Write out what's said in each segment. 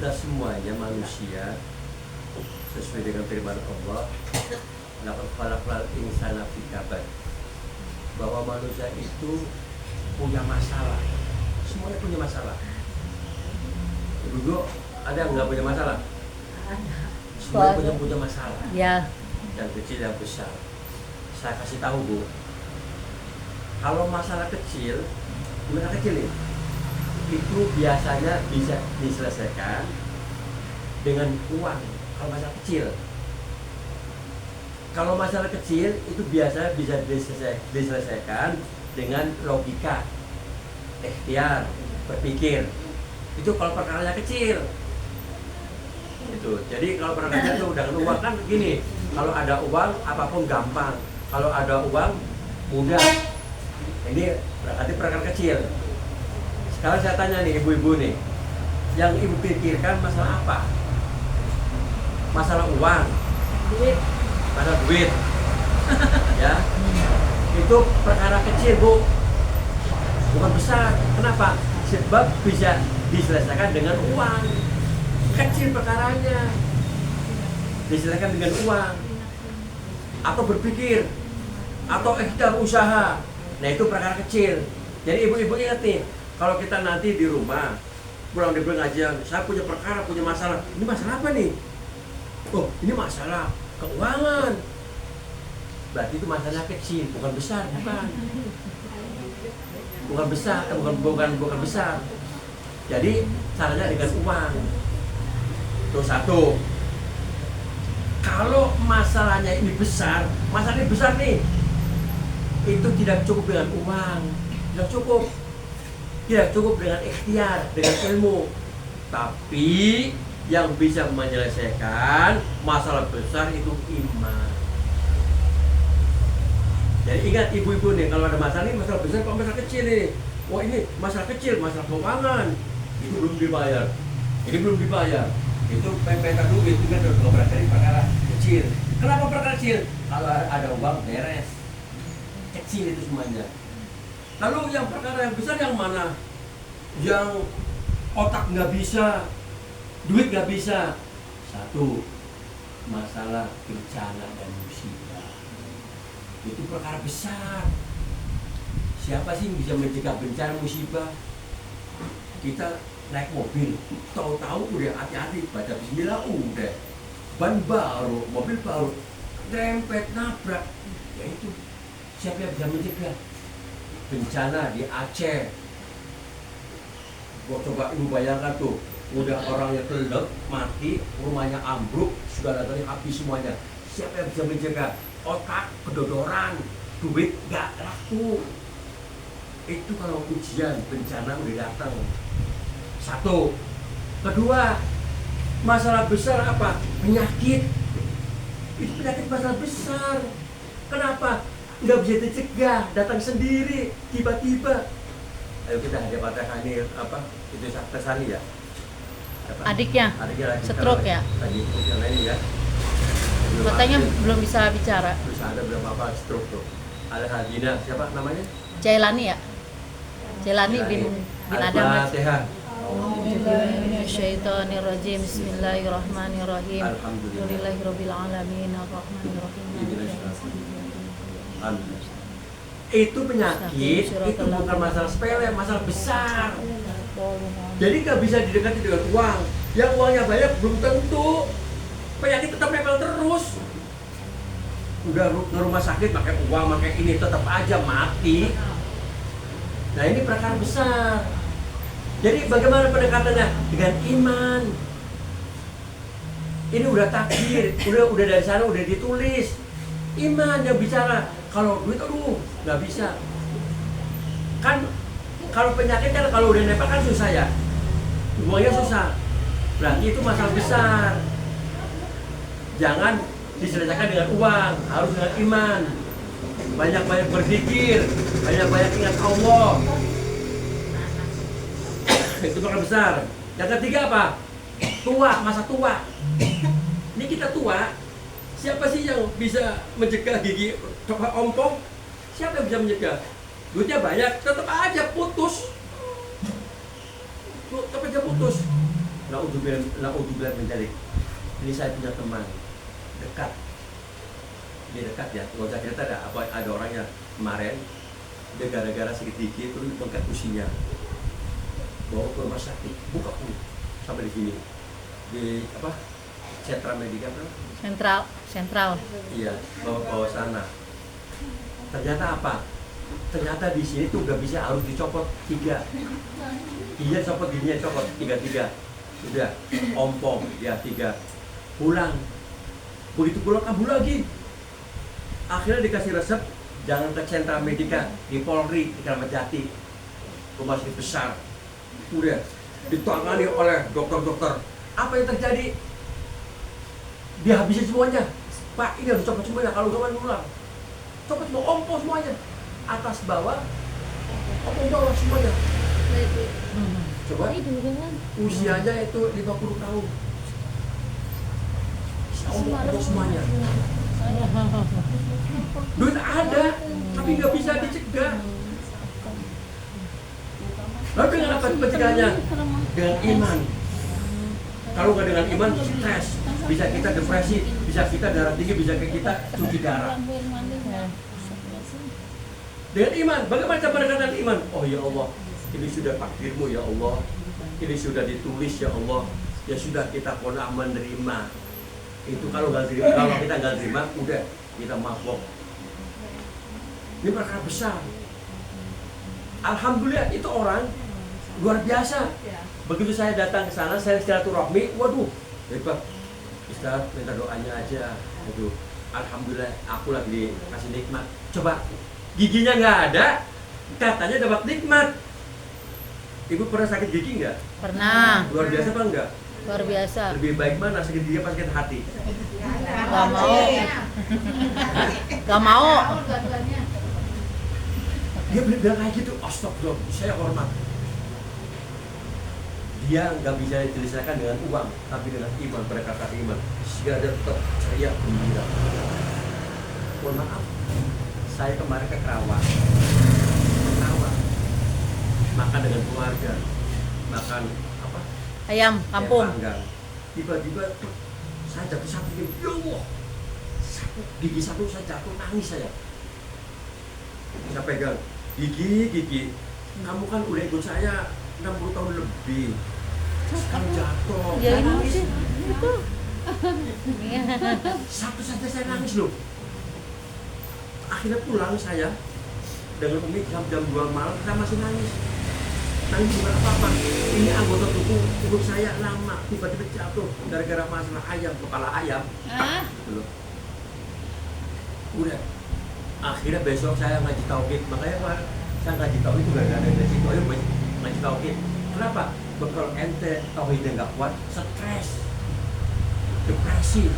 kita semuanya manusia sesuai dengan firman Allah, laqad khalaqnal insana fi kabad, bahwa manusia itu punya masalah. Semuanya punya masalah. Ibu ada yang nggak punya masalah? Semuanya punya masalah. Ya. Yang kecil yang besar. Saya kasih tahu Bu, kalau masalah kecil, gimana kecil nih? Itu biasanya bisa diselesaikan dengan uang. Kalau masalah kecil, itu biasa bisa diselesaikan dengan logika, ikhtiar, berpikir. Itu kalau perkaranya kecil. Itu. Jadi kalau perkara itu dengan uang kan begini, kalau ada uang apapun gampang. Kalau ada uang mudah. Ini berarti perkara kecil. Sekarang saya tanya nih ibu-ibu nih, yang ibu pikirkan masalah apa? Masalah uang, Duit. masalah duit, ya. Itu perkara kecil Bu, bukan besar. Kenapa? Sebab bisa diselesaikan dengan uang. Kecil perkaranya, diselesaikan dengan uang. Atau berpikir, atau ikhtiar usaha. Nah itu perkara kecil. Jadi ibu-ibu ingat nih, kalau kita nanti di rumah pulang dari pengajian, saya punya perkara, punya masalah. Ini masalah apa nih? Oh, ini masalah keuangan. Berarti itu masalah kecil, bukan besar, bukan. Bukan besar, bukan besar. Jadi caranya dengan uang. Itu satu. Kalau masalahnya ini besar, masalahnya besar nih, itu tidak cukup dengan uang, tidak cukup dengan ikhtiar, dengan ilmu. Tapi yang bisa menyelesaikan masalah besar itu iman. Jadi ingat ibu-ibu nih, kalau ada masalah ini, masalah besar atau masalah kecil nih. Wah ini masalah kecil, masalah keuangan, itu belum dibayar, ini belum dibayar. Itu pempek duit itu kan berarti perkara kecil. Kenapa perkara kecil? Kalau ada uang beres. Kecil itu semuanya. Lalu yang perkara yang besar yang mana? Yang otak nggak bisa, duit nggak bisa. Satu, masalah bencana dan musibah. Itu perkara besar. Siapa sih yang bisa mencegah bencana musibah? Kita naik mobil, tahu-tahu udah hati-hati, baca bismillah udah, ban baru, mobil baru, rempet, nabrak. Ya itu, siapa yang bisa mencegah? Bencana di Aceh. Gua coba ibu bayangkan tuh, udah orangnya kelelep, mati, rumahnya ambruk, segala-galanya habis semuanya. Siapa yang bisa mencegah? Otak kedodoran, duit gak laku. Itu kalau ujian bencana udah datang. Satu. Kedua, masalah besar apa? Penyakit. Itu penyakit masalah besar. Kenapa? Nggak bisa dicegah, datang sendiri, tiba-tiba. Ayo kita hadiah Fatihah ini apa? Itu Tesani ya? Adiknya lagi stroke ya? Lagi yang ini ya. Katanya belum bisa bicara. Terus ada berapa apa stroke tuh? Ada Hadina, siapa namanya? Jailani ya? Jailani bin Adam. Al-Fatihah. Minasyaitonirrajim. Bismillahirrahmanirrahim. Alhamdulillahirabbil alamin arrahmanirrahim. Itu penyakit, itu bukan masalah sepele, masalah besar. Jadi nggak bisa didekati dengan uang. Yang uangnya banyak belum tentu. Penyakit tetap nempel terus. Udah ke rumah sakit pakai uang, pakai ini tetap aja mati. Nah ini perkara besar. Jadi bagaimana pendekatannya? Dengan iman. Ini udah takdir, udah dari sana udah ditulis. Iman yang bicara. Kalau duit, aduh, nggak bisa. Kan kalau penyakit kan kalau udah nempel kan susah ya. Uangnya susah. Berarti itu masalah besar. Jangan diselesaikan dengan uang, harus dengan iman. Banyak-banyak berzikir, banyak-banyak ingat Allah. Itu perkara besar. Yang ketiga apa? Tua, masa tua. Ini kita tua. Siapa sih yang bisa mencegah gigi ompong? Siapa yang bisa mencegah? Duitnya banyak, tetap aja putus. Tetap aja putus. naudzubillah min dzalik. Ini saya punya teman dekat. Dia dekat ya. Kalau saya cerita ada orangnya kemarin dia gara-gara sakit gigi terus bengkak usinya. Bawa ke rumah sakit, buka pun sampai di sini. Di apa? Sentra Medika bro? Sentral. Iya, bawa sana. Ternyata apa? Ternyata di sini tuh nggak bisa, harus dicopot 3. Iya, copot giginya, copot 3. Udah, ompong ya 3. Pulang. Begitu pulang kabur lagi. Akhirnya dikasih resep, jangan ke Sentra Medika, di Polri, di Kramat Jati, rumah sakit besar. Udah ditangani oleh dokter-dokter. Apa yang terjadi? Dia habisin semuanya. Pak, ini harus copot semuanya, kalau nggak ulang. Copot semua, ompong semuanya. Atas bawah, ompong bawah semuanya. Coba, usianya itu 50 tahun. Ompong semuanya. Duit ada, tapi nggak bisa dicegah. Lalu dengan apa pencegahannya? Dengan iman. Kalau nggak dengan iman, stres. Bisa kita depresi, bisa kita darah tinggi, bisa kita cuci darah. Dengan iman, bagaimana cara mendekatkan iman? Oh ya Allah, ini sudah takdirmu ya Allah. Ini sudah ditulis ya Allah. Ya sudah, kita pernah menerima. Itu kalau kita nggak terima, udah kita mabok. Ini perkara besar. Alhamdulillah itu orang luar biasa. Begitu saya datang ke sana, saya silaturahmi, waduh, hebat. Ustaz, minta doanya aja. Waduh, alhamdulillah aku lagi dikasih nikmat. Coba, giginya nggak ada, katanya dapat nikmat. Ibu pernah sakit gigi nggak? Pernah. Luar biasa apa enggak? Luar biasa. Lebih baik mana, sakit gigi apa sakit hati? Gak mau. Gak mau. Dia bilang kayak gitu, astagfirullah, saya hormat. Dia nggak bisa diselesaikan dengan uang, tapi dengan iman, berkata iman. Sehingga dia tetap ceria, gembira. Mohon maaf, saya kemarin ke Kerawang, makan dengan keluarga, makan apa? Ayam kampung. Panggang. Tiba-tiba saya jatuh sakit, ya Allah, gigi satu saya jatuh, nangis saya. Saya pegang gigi, kamu kan udah ikut saya 60 tahun lebih. Sekarang jatuh, Ya saya ini nangis. sih. Itu. Satu saja saya nangis loh. Akhirnya pulang saya dengan Umi jam 2 malam, saya masih nangis. Nangis bukan apa-apa. Ini anggota tubuh saya lama tiba-tiba jatuh gara-gara masalah ayam, kepala ayam. Belum. Udah. Akhirnya besok saya ngaji tauhid. Makanya Pak, saya ngaji tauhid itu gak ada dari situ. Ayo ngaji tauhid. Kenapa? Bekal ente tauhidnya nggak kuat, stres, depresi.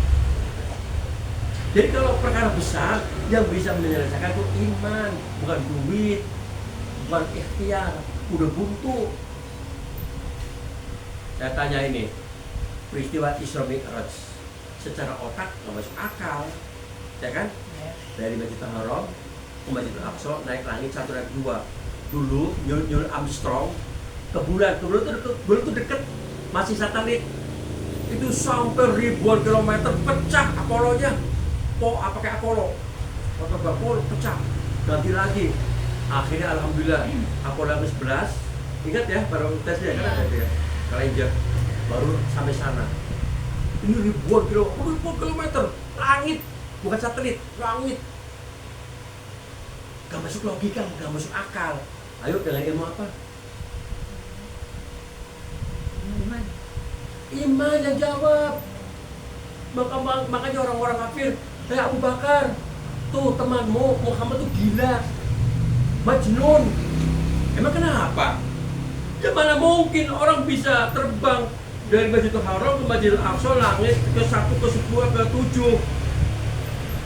Jadi kalau perkara besar yang bisa menyelesaikan itu iman, bukan duit, bukan ikhtiar. Udah buntu. Saya tanya ini, peristiwa Isra Mi'raj secara otak nggak masuk akal, ya kan? Dari Masjidil Haram ke Masjidil Aqsa naik langit 1 dan 2. Dulu Neil Armstrong ke bulan itu deket, masih satelit. Itu sampai ribuan kilometer pecah Apollo-nya. Pakai Apollo. Apollo pecah. Ganti lagi. Akhirnya alhamdulillah Apollo 11, ingat ya baru tesnya kan ada ya. Challenger baru sampai sana. Ini ribuan kilometer langit, bukan satelit, langit. Gak masuk logika, gak masuk akal. Ayo dengan ilmu apa? Iman yang jawab. Makanya orang-orang kafir kayak Abu Bakar, tuh temanmu Muhammad tuh gila, Majnun. Emang kenapa? Ya mana mungkin orang bisa terbang dari Masjidil Haram ke Masjidil Aqsa, langit ke 1, ke 10, ke 7.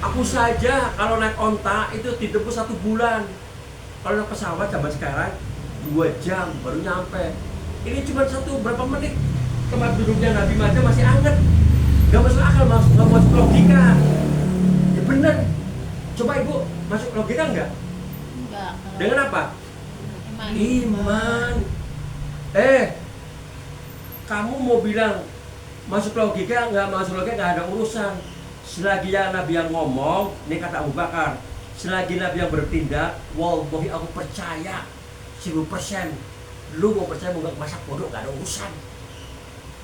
Aku saja kalau naik onta itu ditembus 1 bulan. Kalau naik pesawat zaman sekarang 2 jam baru nyampe. Ini cuma berapa menit. Tempat duduknya Nabi Majah masih anget. Gak masuk akal, gak masuk logika. Ya bener. Coba ibu masuk logika enggak? Enggak. Dengan apa? Iman. kamu mau bilang masuk logika, nggak masuk logika, nggak ada urusan. Selagi ya Nabi yang ngomong, ini kata Abu Bakar, selagi Nabi yang bertindak, wallahi aku percaya 1000%. Lu mau percaya mau nggak masak bodoh, nggak ada urusan.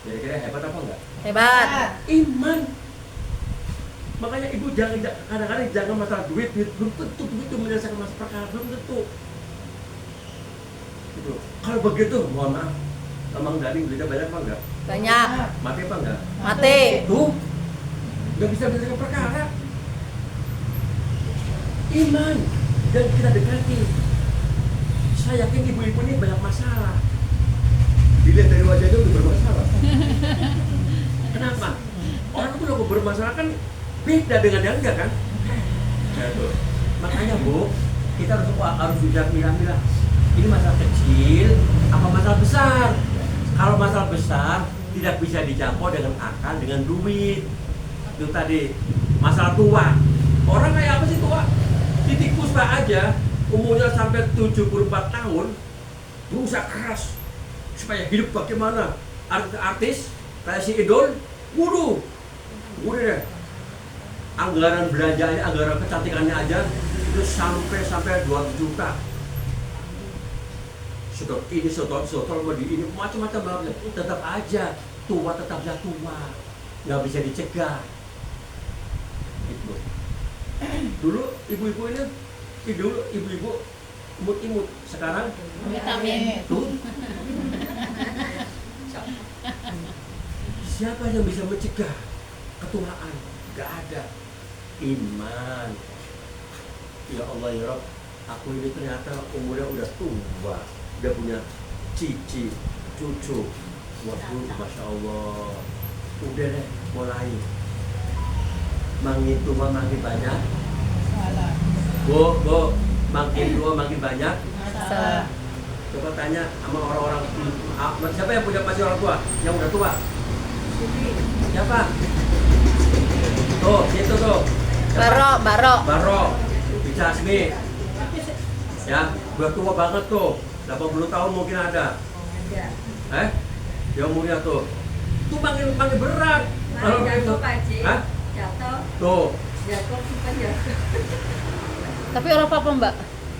Kira-kira hebat apa enggak? Hebat. Iman. Makanya ibu jangan kadang-kadang jangan masalah duit belum tentu duit itu menyelesaikan masalah perkara, belum tentu. Gitu. Kalau begitu, mohon maaf, Mang Dani belinya banyak apa enggak? Banyak. Mati apa enggak? Mati. Tuh, nggak bisa menyelesaikan perkara. Iman dan kita dekati. Saya yakin ibu-ibu ini banyak masalah. Dilihat dari wajahnya udah bermasalah. Kenapa? Orang itu kalau bermasalah kan beda dengan yang enggak kan? Ya, tuh. Makanya Bu, kita harus bisa milah-milah. Ini masalah kecil, apa masalah besar? Kalau masalah besar tidak bisa dijangkau dengan akal, dengan duit. Itu tadi masalah tua. Orang kayak apa sih tua? Titik Puspa aja umurnya sampai 74 tahun berusaha keras supaya hidup bagaimana artis kayak si Idol. Waduh, udah deh, anggaran belanjanya, anggaran kecantikannya aja itu sampai 200 juta. Sedot ini, sedot ini macam-macam, tetap aja tua, tetaplah tua, nggak bisa dicegah. Gitu. Dulu ibu-ibu ini, dulu ibu-ibu imut-imut, sekarang Vitamin. tuh. Siapa yang bisa mencegah ketuaan? Gak ada. Iman. Ya Allah ya Rabb, aku ini ternyata umurnya udah tua, udah punya cici, cucu. Waduh, Masya Allah. Udah deh, mulai. Makin tua makin banyak. Bu, makin tua makin banyak. Salah. Coba tanya sama orang-orang, siapa yang punya masih orang tua? Yang udah tua? Siapa? Tuh, situ tuh. Siapa? Baro. Bisa Asmi. Ya, udah tua banget tuh. 80 tahun mungkin ada. Dia umurnya tuh. Tuh makin berat. Kalau jatuh Pak Haji. Hah? Jatuh. Tuh. Jatuh bukan jatuh. Tapi orang apa Mbak?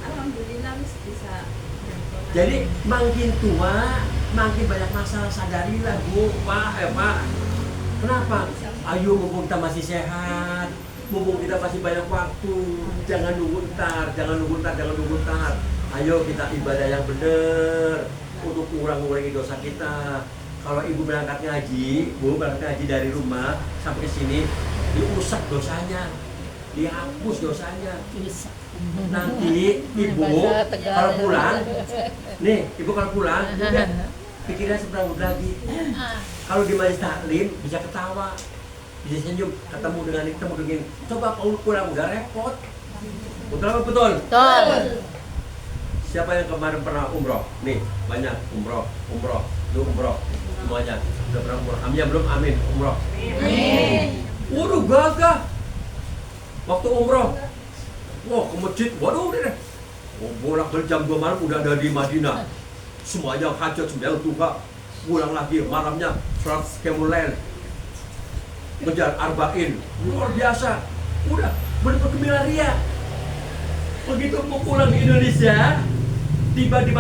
Alhamdulillah bisa jatuh. Jadi makin tua, makin banyak masalah. Sadarilah Bu, Pak. Kenapa? Ayo mumpung kita masih sehat, mumpung kita masih banyak waktu, jangan nunggu ntar. Ayo kita ibadah yang benar untuk ngurangi dosa kita. Kalau ibu berangkat ngaji, dari rumah sampai ke sini, diusap dosanya, dihapus dosanya. Nanti ibu kalau pulang, udah pikirnya seberang lagi. Kalau di majelis taklim bisa ketawa, bisa senyum, ketemu dengan ini. Coba kalau pulang udah repot. Betul apa betul? Betul. Siapa yang kemarin pernah umroh? Nih, banyak umroh. Lu umroh semuanya. Udah pernah umroh? Amin belum? Amin. Umroh. Amin. Waduh, gagah. Waktu umroh, wah ke masjid, waduh udah deh. Bolak-balik jam 2 malam udah ada di Madinah. Semuanya hajat, sembahyang duha, pulang lagi malamnya sholat qiyamul lail, ngejar arba'in, luar biasa. Udah bener-bener gembira ria. Begitu mau pulang di Indonesia, tiba di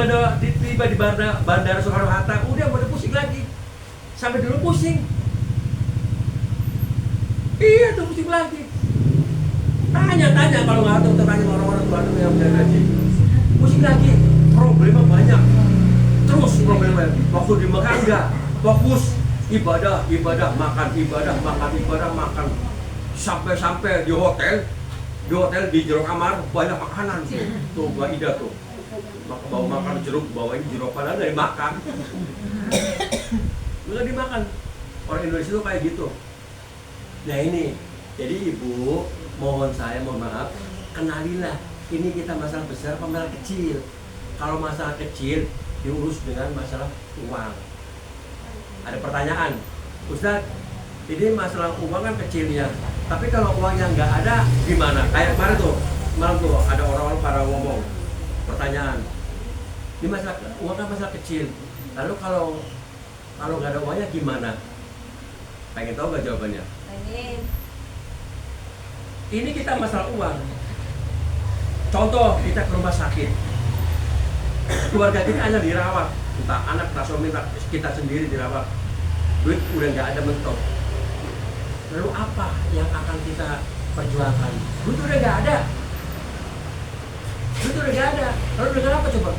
bandara Soekarno-Hatta, udah pada pusing lagi. Sampai dulu pusing. Iya tuh pusing lagi. Tanya kalau nggak tahu, tanya orang-orang tua yang udah gaji. Pusing lagi, problemnya banyak. Terus problemnya, waktu di Mekah enggak fokus ibadah, makan. Sampai di hotel di jero kamar banyak makanan. Tuh Mbak Ida tuh, bawa makan jeruk, bawa ini jeruk padahal dari makan. Nggak dimakan. Orang Indonesia tuh kayak gitu. Nah ini, jadi ibu, mohon maaf, kenalilah ini kita masalah besar apa masalah kecil. Kalau masalah kecil diurus dengan masalah uang. Ada pertanyaan, Ustaz, ini masalah uang kan kecil ya, tapi kalau uangnya nggak ada gimana? Kayak kemarin tuh, malam tuh ada orang-orang pada ngomong, pertanyaan, ini masalah uang kan masalah kecil, lalu kalau Kalau nggak ada uangnya gimana? Pengen tahu nggak jawabannya? Pengen. Ini kita masalah uang. Contoh, kita ke rumah sakit. Keluarga kita hanya dirawat. Entah anak, entah suami, entah kita sendiri dirawat. Duit udah nggak ada mentok. Lalu apa yang akan kita perjuangkan? Duit udah nggak ada. Duit udah nggak ada. Lalu dengan apa coba?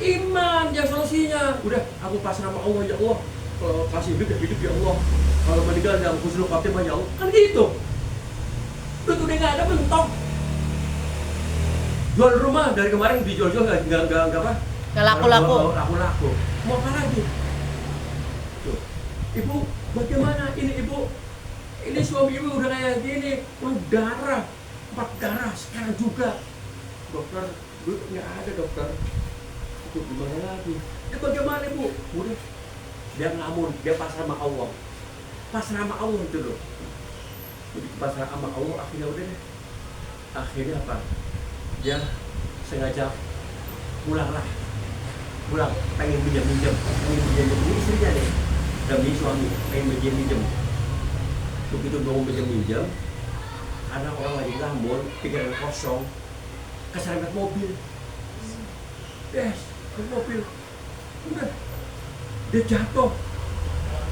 Iman yang solusinya. Udah, aku pasrah sama Allah, ya Allah. Kalau kasih hidup ya hidup, ya Allah. Kalau meninggal yang husnul khotimah, ya Allah. Kan gitu. Duit udah nggak ada mentok. Jual rumah dari kemarin dijual-jual nggak apa? Nggak laku-laku. Laku-laku. Mau apa lagi? Tuh. Ibu, bagaimana ini ibu? Ini suami ibu udah kayak gini, darah, 4 darah sekarang juga. Dokter, duit nggak ada dokter. Itu gimana lagi? Bagaimana ibu? Udah, dia ngelamun, dia pasrah sama Allah. Pasrah sama Allah itu loh. Jadi pasrah sama Allah, akhirnya udah deh. Akhirnya apa? Dia sengaja pulanglah. Pulang, pengen minjem. Ini istrinya deh. Demi suami, pengen minjem. Begitu mau minjem, karena orang lagi ngelamun, pikiran kosong, keserempet mobil. Yes, ke mobil. Udah, dia jatuh.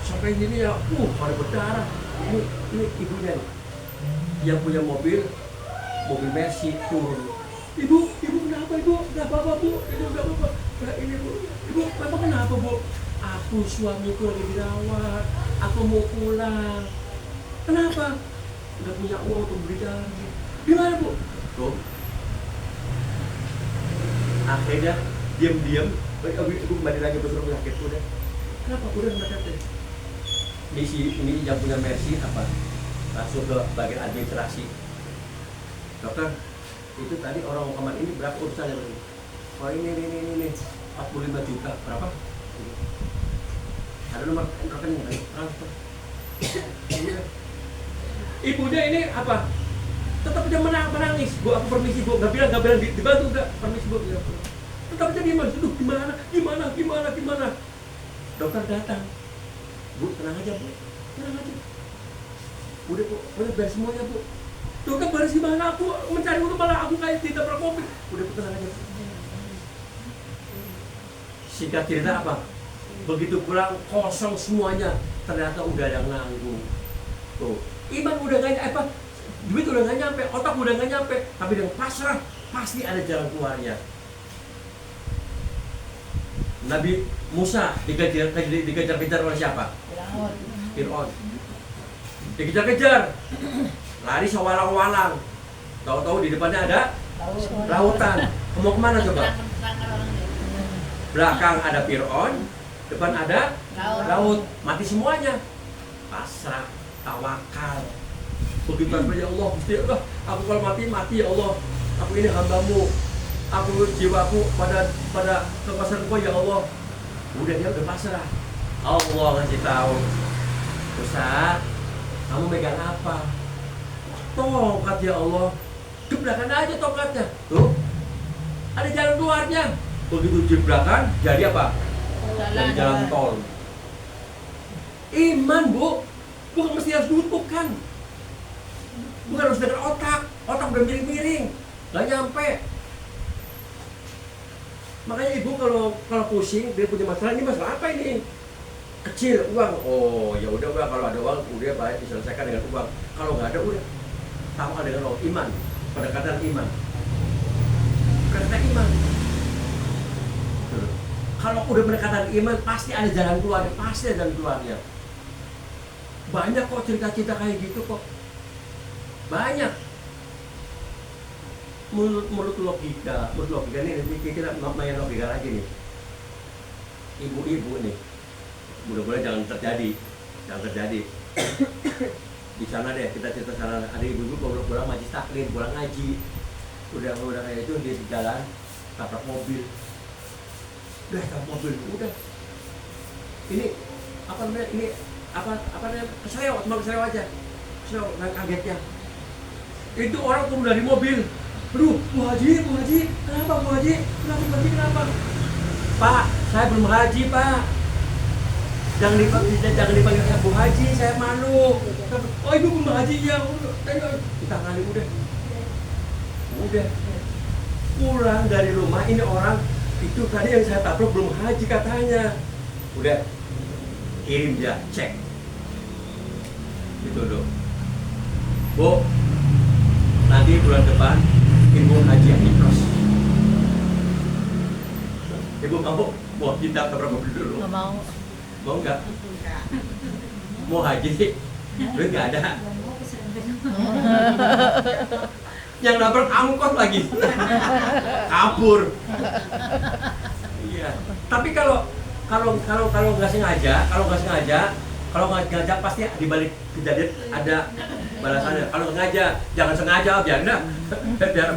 Sampai ini ya, pada berdarah. Ini ibunya nih, yang punya mobil Mercy turun. Ibu kenapa ibu? Nggak apa-apa bu, ibu nggak apa-apa. Nah, ini bu, ibu bapak kenapa bu? Aku suamiku lagi dirawat, aku mau pulang. Kenapa? Nggak punya uang untuk beli jalan. Gimana bu? Tuh. Akhirnya diam-diam, ibu kembali lagi ke rumah sakit udah. Kenapa? Udah rumah sakit. Ini yang punya Mercy apa? Langsung ke bagian administrasi. Dokter, itu tadi orang kamar ini berapa urusannya? Oh ini 45 juta. Berapa? Ada nomor rekening kan? Transfer. Ibunya ini apa? Tetap dia menangis. Bu, aku permisi bu. Gak bilang dibantu enggak? Permisi bu. Tetap aja dia masih. Duh, gimana? Dokter datang. Bu, tenang aja bu. Tenang aja. Udah bu, udah beres semuanya bu. Dokter beres gimana? Aku mencari untuk malah aku kayak ditabrak mobil. Udah bu, tenang aja bu. Singkat cerita apa? Begitu pulang kosong semuanya. Ternyata udah ada yang nanggung. Tuh, iman udah gak nyampe, duit udah gak nyampe, otak udah gak nyampe, tapi dengan pasrah pasti ada jalan keluarnya. Nabi Musa dikejar-kejar oleh siapa? Fir'aun. Dikejar-kejar, lari sewalang-walang. Tahu-tahu di depannya ada lautan. Mau kemana coba? Belakang ada Fir'aun, depan ada laut. Mati semuanya. Pasrah, tawakal. Begitu ya Allah, Gusti Allah, aku kalau mati ya Allah. Aku ini hambamu. Aku jiwaku pada kekuasaanmu ya Allah. Udah dia udah pasrah. Allah ngasih tahu. Ustaz, kamu megang apa? Tongkat ya Allah. Gebrakan aja tongkatnya. Tuh. Ada jalan keluarnya. Begitu jebrakan, jadi apa? Jadi jalan tol. Iman bu, bukan mesti harus nutup kan? Bukan harus dengan otak udah miring-miring, nggak nyampe. Makanya ibu kalau pusing, dia punya masalah, ini masalah apa ini? Kecil, uang. Oh ya udah udah, kalau ada uang udah baik diselesaikan dengan uang. Kalau nggak ada udah, tambah dengan iman, pendekatan iman. Pendekatan iman. Kalau udah pendekatan iman, pasti ada jalan keluarnya, pasti ada jalan keluarnya. Banyak kok cerita-cerita kayak gitu kok. Banyak. Menurut logika nih, kita main logika lagi nih. Ibu-ibu nih, mudah-mudahan jangan terjadi. Di sana deh, kita cerita sana, ada ibu-ibu pulang majlis taklim, pulang ngaji, udah kayak itu dia di jalan, tabrak mobil. Udah. Ini apa namanya? Ini apa namanya? Keselewat aja. Keselewat, kagetnya. Itu orang turun dari mobil. Aduh, Bu Haji, kenapa Bu Haji? Kenapa? Pak, saya belum haji, Pak. jangan dipanggil saya Bu Haji, saya malu. Oh ibu Bu Haji ya, ditangani udah. Pulang dari rumah ini orang itu tadi yang saya tabrak belum haji katanya. Udah kirim dia cek. Gitu dong. Bu, nanti bulan depan ibu haji yang ikros. Ibu mau kita tabrak mobil dulu? Nggak mau. Mau nggak? Mau haji? Duit nggak ada. Yang nabrak angkot lagi, kabur. Iya. Tapi kalau nggak sengaja, kalau nggak sengaja pasti di balik kejadian ada balasannya. Kalau sengaja, jangan sengaja, biar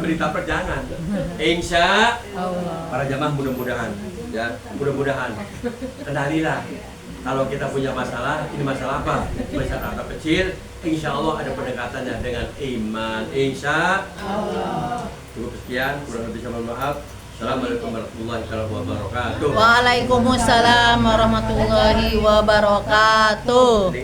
ditabrak jangan. Insya Allah. para jamaah mudah-mudahan, ya mudah-mudahan kendalilah. Kalau kita punya masalah, ini masalah apa? Masalah anak kecil, insya Allah ada pendekatannya dengan iman. Insya Allah. Cukup sekian, kurang lebih mohon maaf. Assalamualaikum warahmatullahi wabarakatuh. Waalaikumsalam warahmatullahi wabarakatuh.